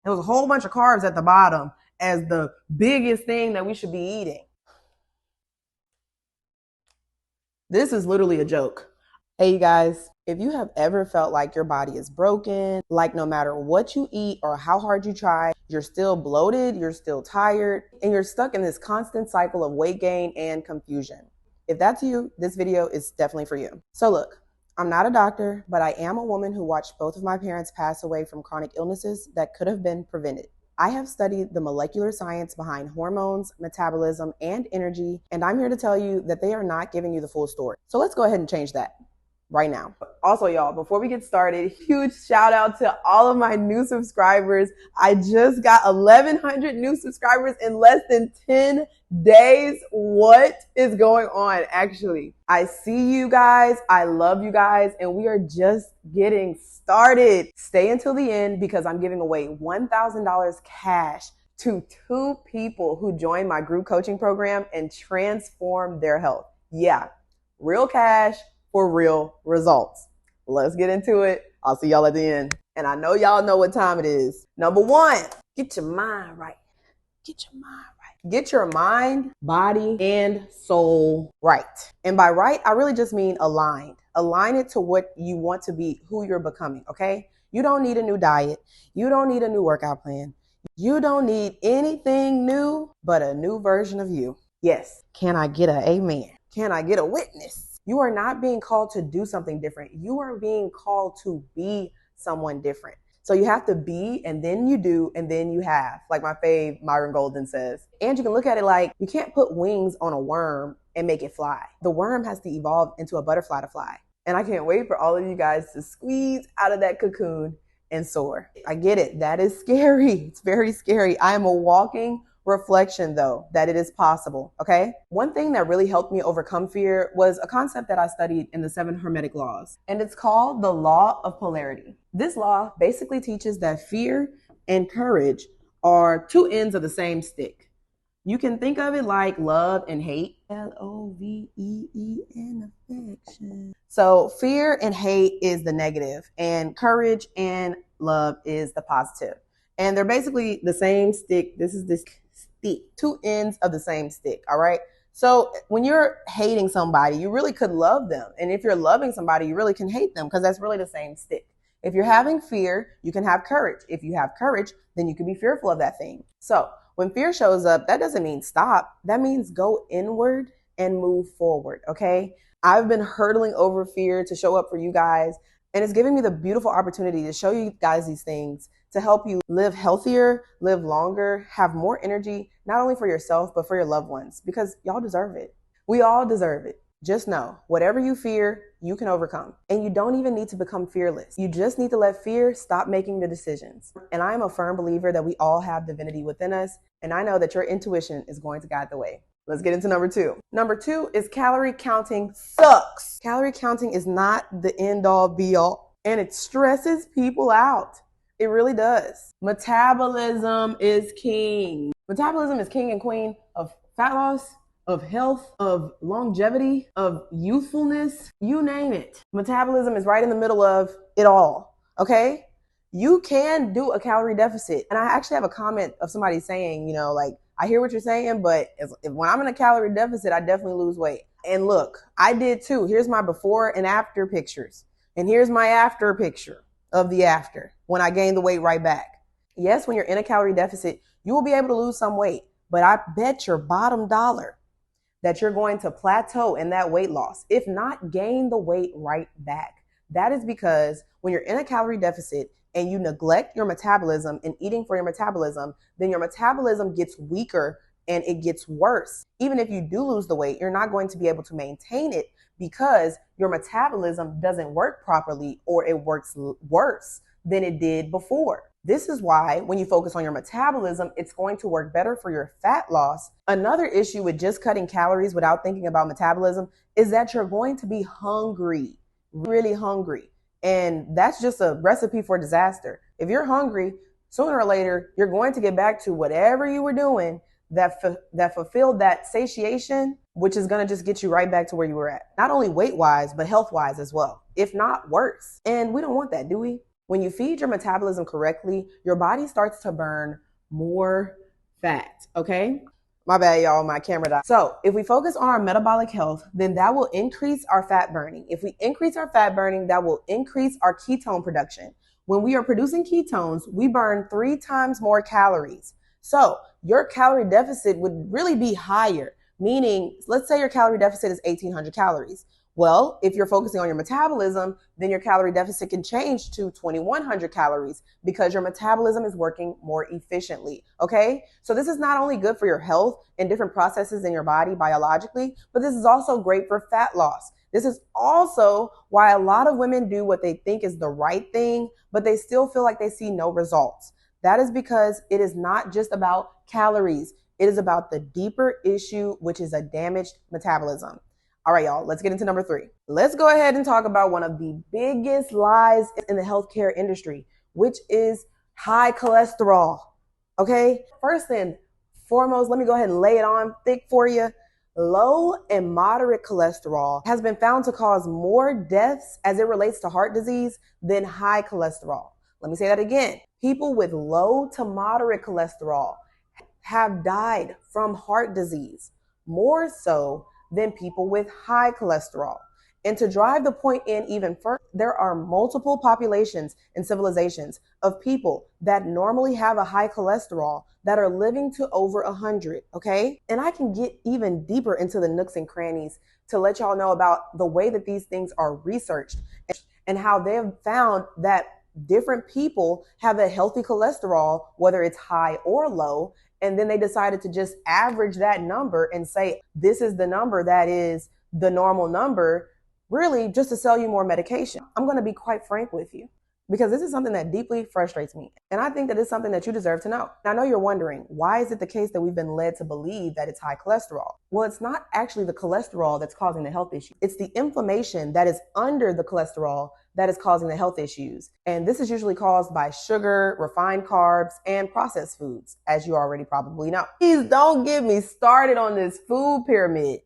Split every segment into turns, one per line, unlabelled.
There was a whole bunch of carbs at the bottom as the biggest thing that we should be eating. This is literally a joke. Hey, you guys, if you have ever felt like your body is broken, like no matter what you eat or how hard you try, you're still bloated, you're still tired, and you're stuck in this constant cycle of weight gain and confusion. If that's you, this video is definitely for you. So look, I'm not a doctor, but I am a woman who watched both of my parents pass away from chronic illnesses that could have been prevented. I have studied the molecular science behind hormones, metabolism, and energy, and I'm here to tell you that they are not giving you the full story. So let's go ahead and change that right now. Also, y'all, before we get started, huge shout out to all of my new subscribers. I just got 1,100 new subscribers in less than 10 days. What is going on? Actually, I see you guys. I love you guys. And we are just getting started. Stay until the end because I'm giving away $1,000 cash to 2 people who join my group coaching program and transform their health. Yeah, real cash for real results. Let's get into it. I'll see y'all at the end. And I know y'all know what time it is. Number 1, get your mind right. Get your mind right. Get your mind, body, and soul right. And by right, I really just mean aligned. Align it to what you want to be, who you're becoming, okay? You don't need a new diet. You don't need a new workout plan. You don't need anything new but a new version of you. Yes. Can I get an amen? Can I get a witness? You are not being called to do something different. You are being called to be someone different. So you have to be, and then you do, and then you have, like my fave Myron Golden says. And you can look at it like you can't put wings on a worm and make it fly. The worm has to evolve into a butterfly to fly. And I can't wait for all of you guys to squeeze out of that cocoon and soar. I get it. That is scary. It's very scary. I am a walking reflection though that it is possible. Okay. One thing that really helped me overcome fear was a concept that I studied in the 7 Hermetic laws, and it's called the law of polarity. This law basically teaches that fear and courage are 2 ends of the same stick. You can think of it like love and hate. LOVEE affection. So fear and hate is the negative, and courage and love is the positive. And they're basically the same stick. This is this stick, 2 ends of the same stick. All right. So when you're hating somebody, you really could love them. And if you're loving somebody, you really can hate them because that's really the same stick. If you're having fear, you can have courage. If you have courage, then you can be fearful of that thing. So when fear shows up, that doesn't mean stop. That means go inward and move forward. Okay. I've been hurdling over fear to show up for you guys. And it's giving me the beautiful opportunity to show you guys these things to help you live healthier, live longer, have more energy, not only for yourself, but for your loved ones, because y'all deserve it. We all deserve it. Just know, whatever you fear, you can overcome. And you don't even need to become fearless. You just need to let fear stop making the decisions. And I am a firm believer that we all have divinity within us. And I know that your intuition is going to guide the way. Let's get into number 2. Number 2 is calorie counting sucks. Calorie counting is not the end all be all, and it stresses people out. It really does. Metabolism is king. Metabolism is king and queen of fat loss, of health, of longevity, of youthfulness, you name it. Metabolism is right in the middle of it all, okay? You can do a calorie deficit. And I actually have a comment of somebody saying, you know, like, I hear what you're saying, but when I'm in a calorie deficit, I definitely lose weight. And look, I did too. Here's my before and after pictures. And here's my after picture of the after when I gained the weight right back. Yes, when you're in a calorie deficit, you will be able to lose some weight, but I bet your bottom dollar that you're going to plateau in that weight loss, if not gain the weight right back. That is because when you're in a calorie deficit and you neglect your metabolism and eating for your metabolism, then your metabolism gets weaker and it gets worse. Even if you do lose the weight, you're not going to be able to maintain it because your metabolism doesn't work properly, or it works worse than it did before. This is why when you focus on your metabolism, it's going to work better for your fat loss. Another issue with just cutting calories without thinking about metabolism is that you're going to be hungry, really hungry. And that's just a recipe for disaster. If you're hungry, sooner or later, you're going to get back to whatever you were doing that fulfilled that satiation, which is going to just get you right back to where you were at. Not only weight-wise, but health-wise as well, if not worse. And we don't want that, do we? When you feed your metabolism correctly, your body starts to burn more fat, okay? My bad, y'all, my camera died. So if we focus on our metabolic health, then that will increase our fat burning. If we increase our fat burning, that will increase our ketone production. When we are producing ketones, we burn 3 times more calories. So your calorie deficit would really be higher, meaning, let's say your calorie deficit is 1,800 calories. Well, if you're focusing on your metabolism, then your calorie deficit can change to 2,100 calories because your metabolism is working more efficiently. Okay. So this is not only good for your health and different processes in your body biologically, but this is also great for fat loss. This is also why a lot of women do what they think is the right thing, but they still feel like they see no results. That is because it is not just about calories. It is about the deeper issue, which is a damaged metabolism. All right, y'all, let's get into number 3. Let's go ahead and talk about one of the biggest lies in the healthcare industry, which is high cholesterol. Okay, first and foremost, let me go ahead and lay it on thick for you. Low and moderate cholesterol has been found to cause more deaths as it relates to heart disease than high cholesterol. Let me say that again. People with low to moderate cholesterol have died from heart disease more so than people with high cholesterol. And to drive the point in even further, there are multiple populations and civilizations of people that normally have a high cholesterol that are living to over 100, okay? And I can get even deeper into the nooks and crannies to let y'all know about the way that these things are researched and how they've found that different people have a healthy cholesterol, whether it's high or low, and then they decided to just average that number and say, this is the number that is the normal number, really just to sell you more medication. I'm going to be quite frank with you because this is something that deeply frustrates me. And I think that it's something that you deserve to know. Now, I know you're wondering, why is it the case that we've been led to believe that it's high cholesterol? Well, it's not actually the cholesterol that's causing the health issue. It's the inflammation that is under the cholesterol that is causing the health issues. And this is usually caused by sugar, refined carbs, and processed foods, as you already probably know. Please don't get me started on this food pyramid.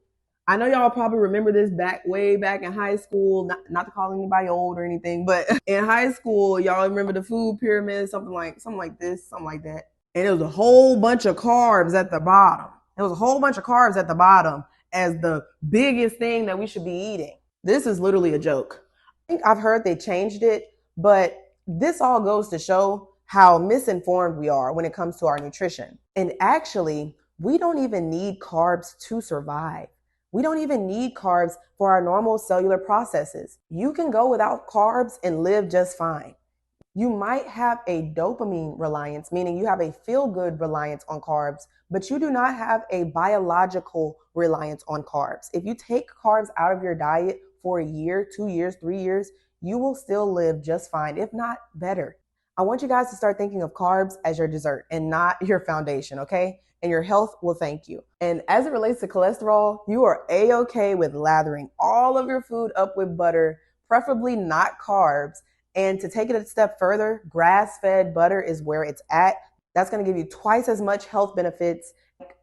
I know y'all probably remember this way back in high school, not to call anybody old or anything, but in high school, y'all remember the food pyramid, something like this, something like that. And it was a whole bunch of carbs at the bottom. There was a whole bunch of carbs at the bottom as the biggest thing that we should be eating. This is literally a joke. I think I've heard they changed it, but this all goes to show how misinformed we are when it comes to our nutrition. And actually, we don't even need carbs to survive. We don't even need carbs for our normal cellular processes. You can go without carbs and live just fine. You might have a dopamine reliance, meaning you have a feel-good reliance on carbs, but you do not have a biological reliance on carbs. If you take carbs out of your diet for a year, 2 years, 3 years, you will still live just fine, if not better. I want you guys to start thinking of carbs as your dessert and not your foundation, okay? And your health will thank you. And as it relates to cholesterol, you are A-okay with lathering all of your food up with butter, preferably not carbs. And to take it a step further, grass-fed butter is where it's at. That's going to give you twice as much health benefits.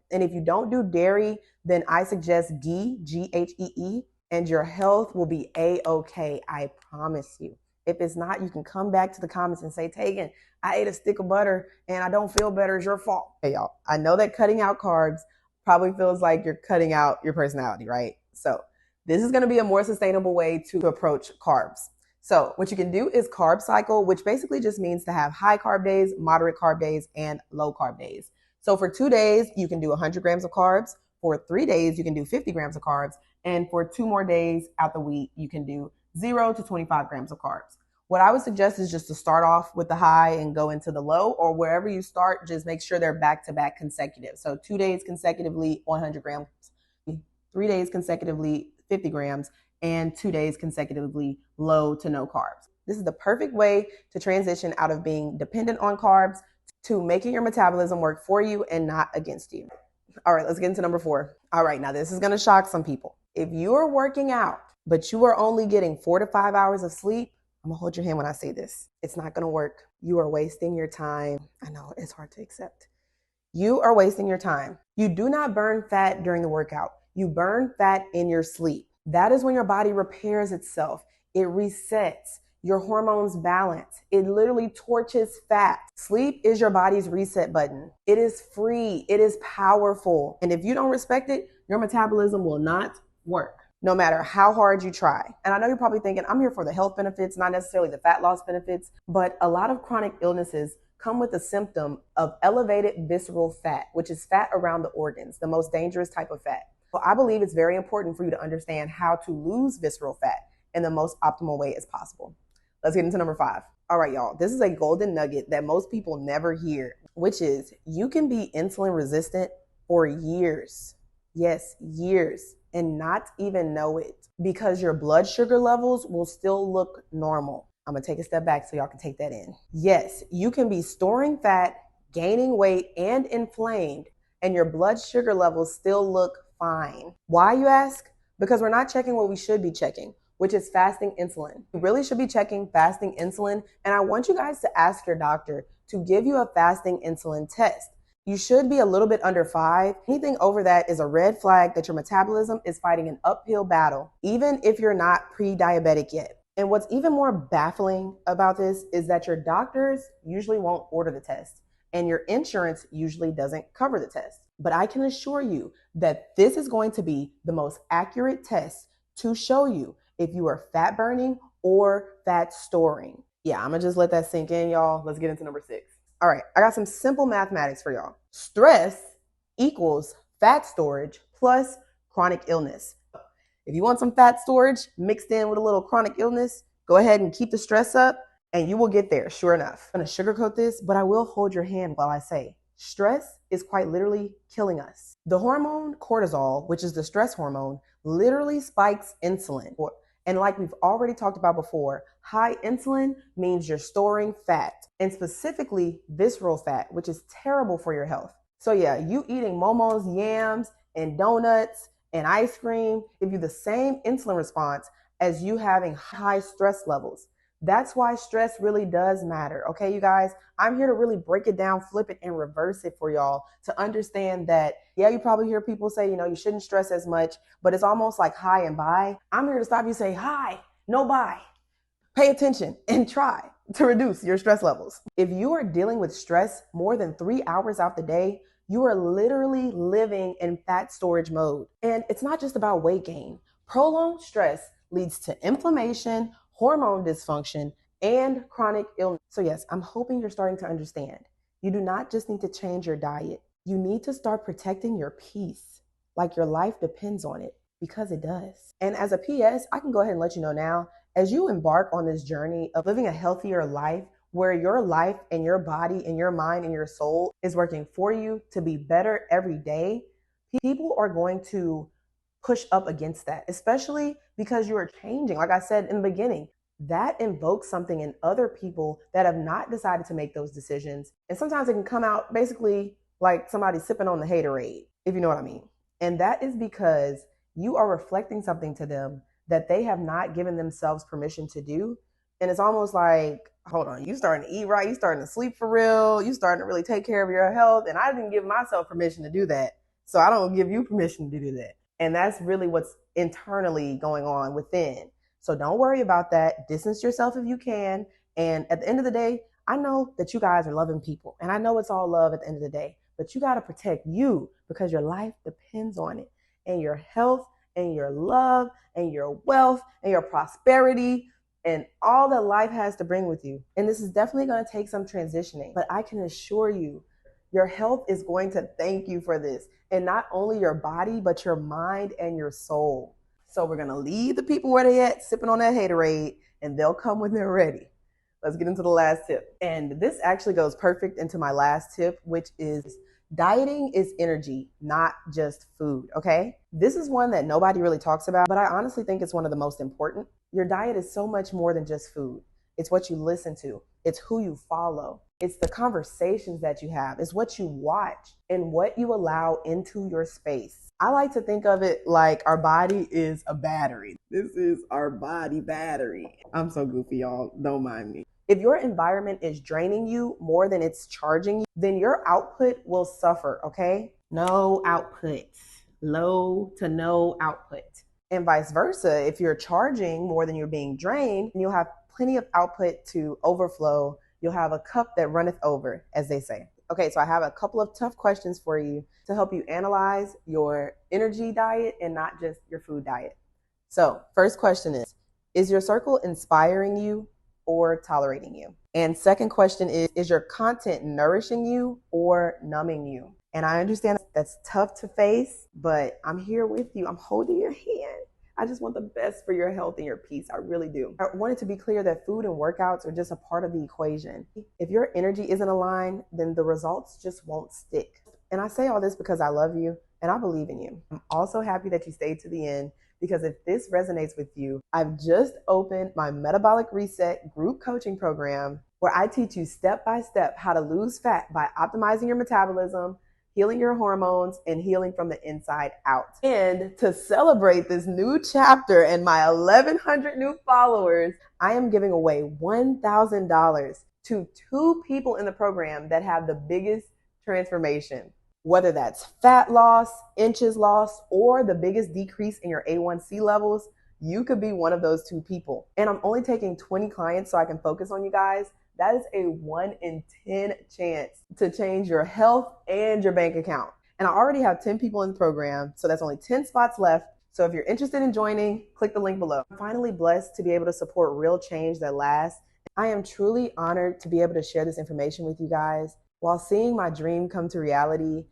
And if you don't do dairy, then I suggest ghee, G-H-E-E, and your health will be A-okay, I promise you. If it's not, you can come back to the comments and say, Tegan, I ate a stick of butter and I don't feel better. It's your fault. Hey, y'all, I know that cutting out carbs probably feels like you're cutting out your personality, right? So this is going to be a more sustainable way to approach carbs. So what you can do is carb cycle, which basically just means to have high carb days, moderate carb days, and low carb days. So for 2 days, you can do 100 grams of carbs. For 3 days, you can do 50 grams of carbs. And for 2 more days out the week, you can do 0 to 25 grams of carbs. What I would suggest is just to start off with the high and go into the low, or wherever you start, just make sure they're back-to-back consecutive. So 2 days consecutively, 100 grams, 3 days consecutively, 50 grams, and 2 days consecutively, low to no carbs. This is the perfect way to transition out of being dependent on carbs to making your metabolism work for you and not against you. All right, let's get into number 4. All right, now this is going to shock some people. If you're working out, but you are only getting 4 to 5 hours of sleep, I'm gonna hold your hand when I say this. It's not gonna work. You are wasting your time. I know it's hard to accept. You are wasting your time. You do not burn fat during the workout. You burn fat in your sleep. That is when your body repairs itself. It resets. your hormones balance. It literally torches fat. Sleep is your body's reset button. It is free. It is powerful. And if you don't respect it, your metabolism will not work, no matter how hard you try. And I know you're probably thinking, I'm here for the health benefits, not necessarily the fat loss benefits, but a lot of chronic illnesses come with a symptom of elevated visceral fat, which is fat around the organs, the most dangerous type of fat. So I believe it's very important for you to understand how to lose visceral fat in the most optimal way as possible. Let's get into number 5. All right, y'all, this is a golden nugget that most people never hear, which is you can be insulin resistant for years. Yes, years, and not even know it, because your blood sugar levels will still look normal. I'm gonna take a step back so y'all can take that in. Yes, you can be storing fat, gaining weight, and inflamed, and your blood sugar levels still look fine. Why, you ask? Because we're not checking what we should be checking, which is fasting insulin. You really should be checking fasting insulin, and I want you guys to ask your doctor to give you a fasting insulin test. You should be a little bit under 5. Anything over that is a red flag that your metabolism is fighting an uphill battle, even if you're not pre-diabetic yet. And what's even more baffling about this is that your doctors usually won't order the test, and your insurance usually doesn't cover the test. But I can assure you that this is going to be the most accurate test to show you if you are fat burning or fat storing. Yeah, I'm gonna just let that sink in, y'all. Let's get into number 6. All right, I got some simple mathematics for y'all. Stress equals fat storage plus chronic illness. If you want some fat storage mixed in with a little chronic illness, go ahead and keep the stress up and you will get there, sure enough. I'm gonna sugarcoat this, but I will hold your hand while I say, stress is quite literally killing us. The hormone cortisol, which is the stress hormone, literally spikes insulin. And like we've already talked about before, high insulin means you're storing fat, and specifically visceral fat, which is terrible for your health. So yeah, you eating momos, yams, and donuts and ice cream give you the same insulin response as you having high stress levels. That's why stress really does matter. Okay, you guys, I'm here to really break it down, flip it, and reverse it for y'all to understand that, yeah, you probably hear people say, you shouldn't stress as much, but it's almost like high and buy. I'm here to stop you say high, no buy. Pay attention and try to reduce your stress levels. If you are dealing with stress more than 3 hours out the day, you are literally living in fat storage mode. And it's not just about weight gain. Prolonged stress leads to inflammation, hormone dysfunction, and chronic illness. So yes, I'm hoping you're starting to understand. You do not just need to change your diet. You need to start protecting your peace, like your life depends on it, because it does. And as a PS, I can go ahead and let you know now, as you embark on this journey of living a healthier life, where your life and your body and your mind and your soul is working for you to be better every day, people are going to push up against that, especially because you are changing. Like I said in the beginning, that invokes something in other people that have not decided to make those decisions. And sometimes it can come out basically like somebody sipping on the haterade, if you know what I mean. And that is because you are reflecting something to them that they have not given themselves permission to do. And it's almost like, hold on, you starting to eat right, you starting to sleep for real, you starting to really take care of your health. And I didn't give myself permission to do that. So I don't give you permission to do that. And that's really what's internally going on within. So don't worry about that. Distance yourself if you can. And at the end of the day, I know that you guys are loving people. And I know it's all love at the end of the day. But you got to protect you because your life depends on it. And your health and your love and your wealth and your prosperity and all that life has to bring with you. And this is definitely going to take some transitioning. But I can assure you, your health is going to thank you for this. And not only your body, but your mind and your soul. So we're going to leave the people where they at, sipping on that haterade, and they'll come when they're ready. Let's get into the last tip. And this actually goes perfect into my last tip, which is dieting is energy, not just food, okay? This is one that nobody really talks about, but I honestly think it's one of the most important. Your diet is so much more than just food. It's what you listen to. It's who you follow. It's the conversations that you have. It's what you watch and what you allow into your space. I like to think of it like our body is a battery. This is our body battery. I'm so goofy, y'all. Don't mind me. If your environment is draining you more than it's charging you, then your output will suffer, okay? No output. Low to no output. And vice versa, if you're charging more than you're being drained, you'll have plenty of output to overflow. You'll have a cup that runneth over, as they say. Okay, so I have a couple of tough questions for you to help you analyze your energy diet and not just your food diet. So, first question is your circle inspiring you or tolerating you? And second question is your content nourishing you or numbing you? And I understand that's tough to face, but I'm here with you. I'm holding your hand. I just want the best for your health and your peace. I really do. I want it to be clear that food and workouts are just a part of the equation. If your energy isn't aligned, then the results just won't stick. And I say all this because I love you and I believe in you. I'm also happy that you stayed to the end, because if this resonates with you, I've just opened my Metabolic Reset group coaching program where I teach you step by step how to lose fat by optimizing your metabolism, healing your hormones, and healing from the inside out. And to celebrate this new chapter and my 1,100 new followers, I am giving away $1,000 to 2 people in the program that have the biggest transformation. Whether that's fat loss, inches lost, or the biggest decrease in your A1C levels, you could be one of those 2 people. And I'm only taking 20 clients so I can focus on you guys. That is a 1 in 10 chance to change your health and your bank account. And I already have 10 people in the program, so that's only 10 spots left. So if you're interested in joining, click the link below. I'm finally blessed to be able to support real change that lasts. I am truly honored to be able to share this information with you guys while seeing my dream come to reality,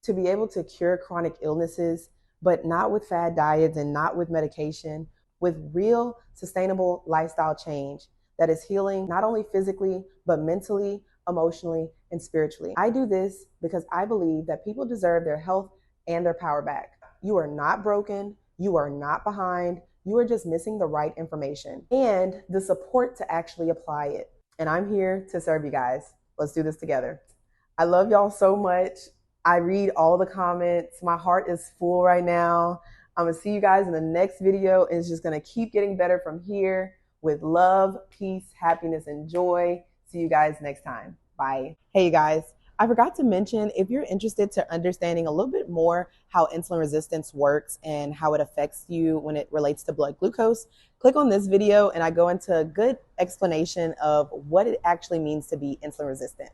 to be able to cure chronic illnesses, but not with fad diets and not with medication, with real sustainable lifestyle change that is healing not only physically, but mentally, emotionally, and spiritually. I do this because I believe that people deserve their health and their power back. You are not broken. You are not behind. You are just missing the right information and the support to actually apply it. And I'm here to serve you guys. Let's do this together. I love y'all so much. I read all the comments. My heart is full right now. I'm going to see you guys in the next video. And it's just going to keep getting better from here. With love, peace, happiness, and joy. See you guys next time. Bye. Hey, you guys. I forgot to mention, if you're interested to understanding a little bit more how insulin resistance works and how it affects you when it relates to blood glucose, click on this video and I go into a good explanation of what it actually means to be insulin resistant.